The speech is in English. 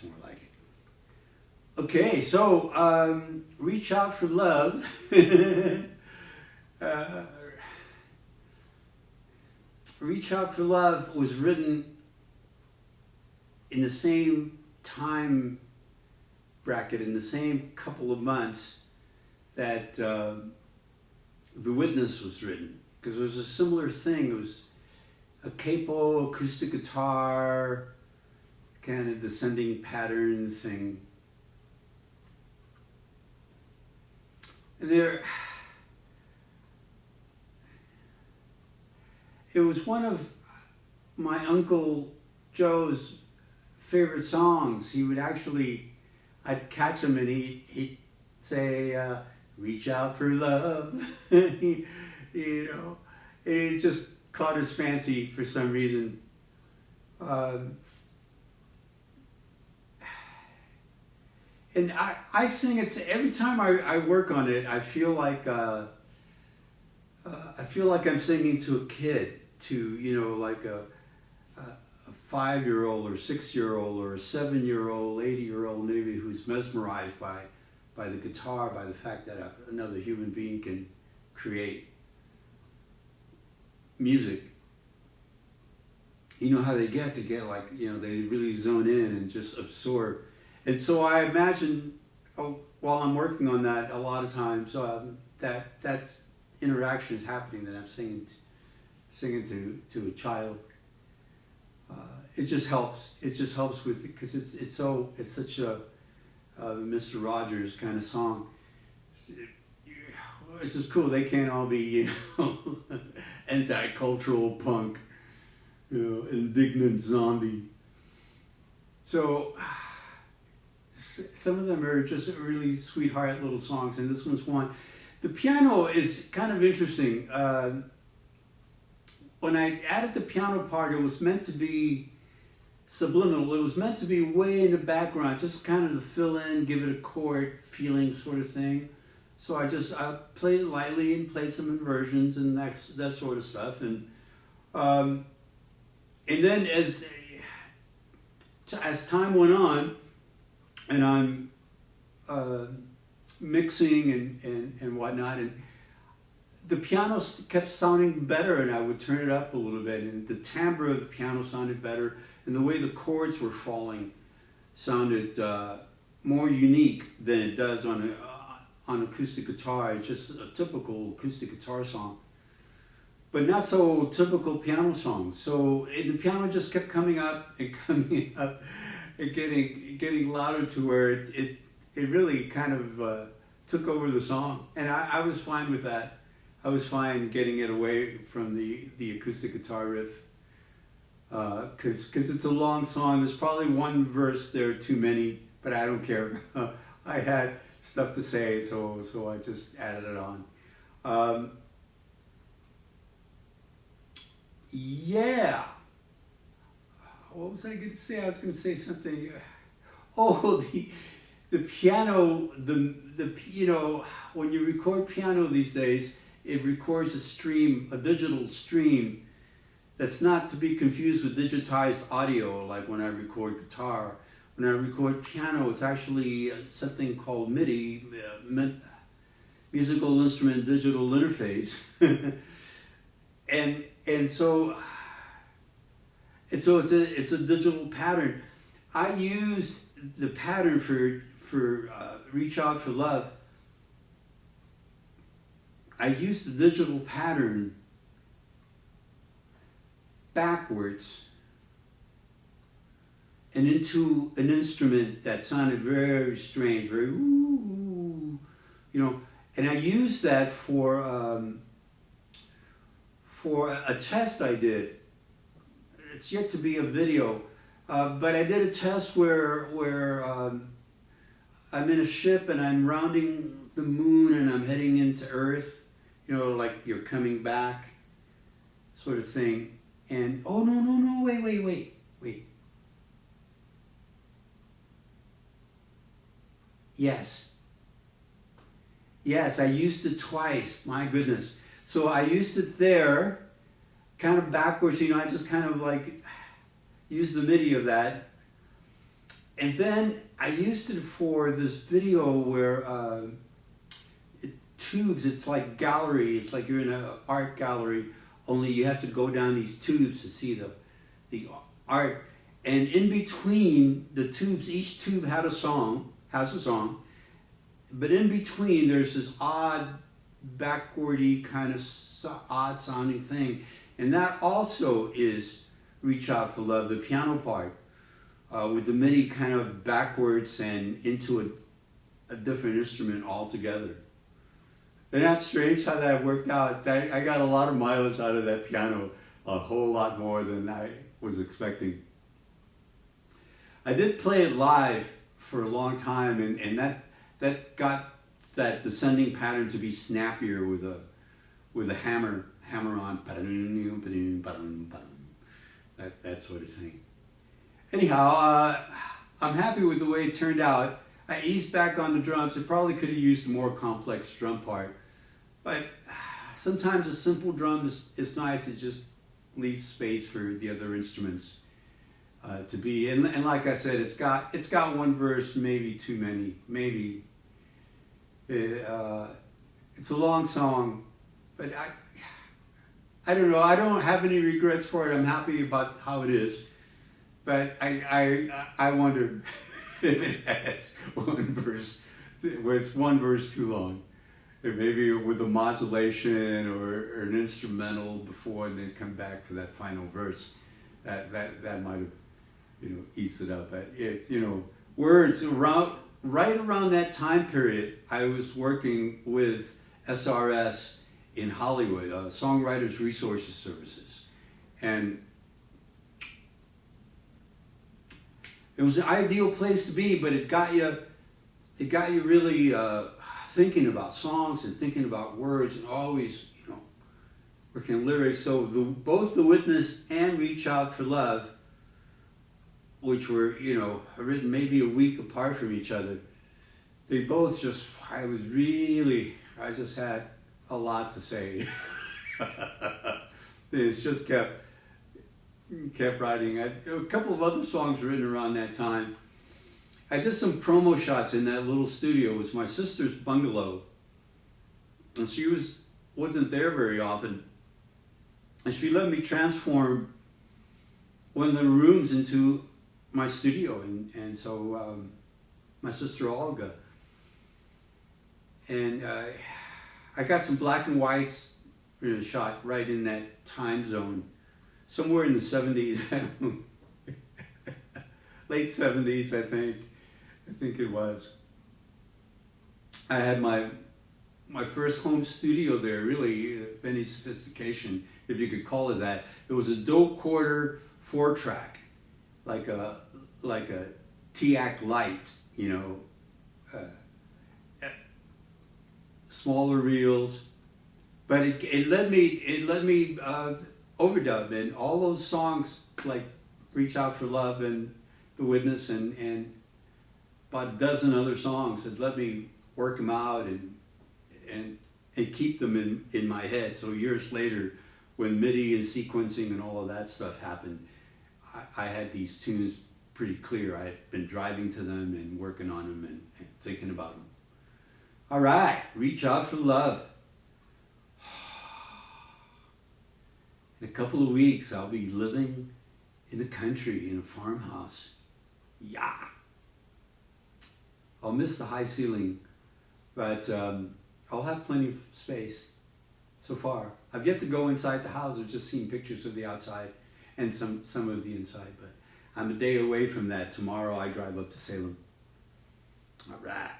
More like it. Okay, so Reach Out for Love. uh, Reach Out for Love was written in the same time bracket, in the same couple of months that The Witness was written. Because it was a similar thing. It was a capo, acoustic guitar, kind of descending pattern thing. And it was one of my Uncle Joe's favorite songs. He would actually, I'd catch him and he'd say, reach out for love. You know, it just caught his fancy for some reason. And I sing it every time I work on it. I feel like I'm singing to a kid, to like a 5-year-old or 6-year-old or a 7-year-old, 80-year-old maybe, who's mesmerized by the guitar, by the fact that another human being can create music. You know how they get like, they really zone in and just absorb. And so I imagine, while I'm working on that, a lot of times that's interaction is happening, that I'm singing to a child. It just helps. It just helps with it, because it's such a Mr. Rogers kind of song. It's just cool. They can't all be anti-cultural punk, indignant zombie. So some of them are just really sweetheart little songs, and this one's one. The piano is kind of interesting. When I added the piano part, it was meant to be subliminal. It was meant to be way in the background, just kind of to fill in, give it a chord feeling sort of thing. So I played it lightly and played some inversions and that sort of stuff. And then as time went on, and I'm mixing and whatnot, and the piano kept sounding better, and I would turn it up a little bit, and the timbre of the piano sounded better, and the way the chords were falling sounded more unique than it does on acoustic guitar. It's just a typical acoustic guitar song, but not so typical piano songs. So the piano just kept coming up and coming up and getting louder, to where it really kind of took over the song, and I was fine with that. I was fine getting it away from the acoustic guitar riff, because it's a long song. There's probably one verse there too many, but I don't care. I had stuff to say, so I just added it on. Yeah. What was I going to say? I was going to say something. Oh, the piano. When you record piano these days, it records a digital stream, that's not to be confused with digitized audio, like when I record guitar. When I record piano, it's actually something called MIDI, musical instrument digital interface. and so it's a digital pattern. I used the pattern for Reach Out for Love. I used the digital pattern backwards and into an instrument that sounded very strange, very ooh, and I used that for a test I did. It's yet to be a video, but I did a test where I'm in a ship and I'm rounding the moon and I'm heading into Earth, like you're coming back, sort of thing. And oh no, wait. Yes, I used it twice. My goodness. So I used it there, kind of backwards. I just kind of like used the MIDI of that. And then I used it for this video where tubes, it's like gallery, it's like you're in an art gallery, only you have to go down these tubes to see the art. And in between the tubes, each tube has a song, but in between there's this odd, backwardy kind of odd sounding thing. And that also is Reach Out for Love, the piano part, with the MIDI kind of backwards and into a different instrument altogether. And that's strange how that worked out. I got a lot of mileage out of that piano, a whole lot more than I was expecting. I did play it live for a long time, and that got that descending pattern to be snappier with a hammer on, that sort of thing. Anyhow, I'm happy with the way it turned out. I eased back on the drums. It probably could have used a more complex drum part, but sometimes a simple drum is nice. It just leaves space for the other instruments to be. And like I said, it's got one verse, maybe too many. Maybe it's a long song, but I don't know. I don't have any regrets for it. I'm happy about how it is, but I wonder if it has one verse, where it's one verse too long. Maybe with a modulation or an instrumental before, and then come back for that final verse. That might have, eased it up. But it's, words right around that time period, I was working with SRS in Hollywood, Songwriters Resources Services, and it was an ideal place to be, but it got you really thinking about songs and thinking about words and always, working on lyrics. So both The Witness and Reach Out for Love, which were, written maybe a week apart from each other, they both I just had a lot to say. It's just kept writing. A couple of other songs written around that time. I did some promo shots in that little studio. It was my sister's bungalow, and she wasn't there very often, and she let me transform one of the rooms into my studio, and so my sister Olga, and I got some black and whites shot right in that time zone, somewhere in the 70s, late 70s, I think it was. I had my first home studio there, really, of any sophistication, if you could call it that. It was a dope quarter 4-track, like a TAC Lite, smaller reels, but it let me overdub, and all those songs like Reach Out for Love and The Witness and about a dozen other songs, it let me work them out and keep them in my head. So years later, when MIDI and sequencing and all of that stuff happened, I had these tunes pretty clear. I had been driving to them and working on them and thinking about them. All right, Reach Out for Love. In a couple of weeks, I'll be living in the country in a farmhouse. Yeah. I'll miss the high ceiling, but I'll have plenty of space so far. I've yet to go inside the house. I've just seen pictures of the outside and some of the inside, but I'm a day away from that. Tomorrow I drive up to Salem. All right.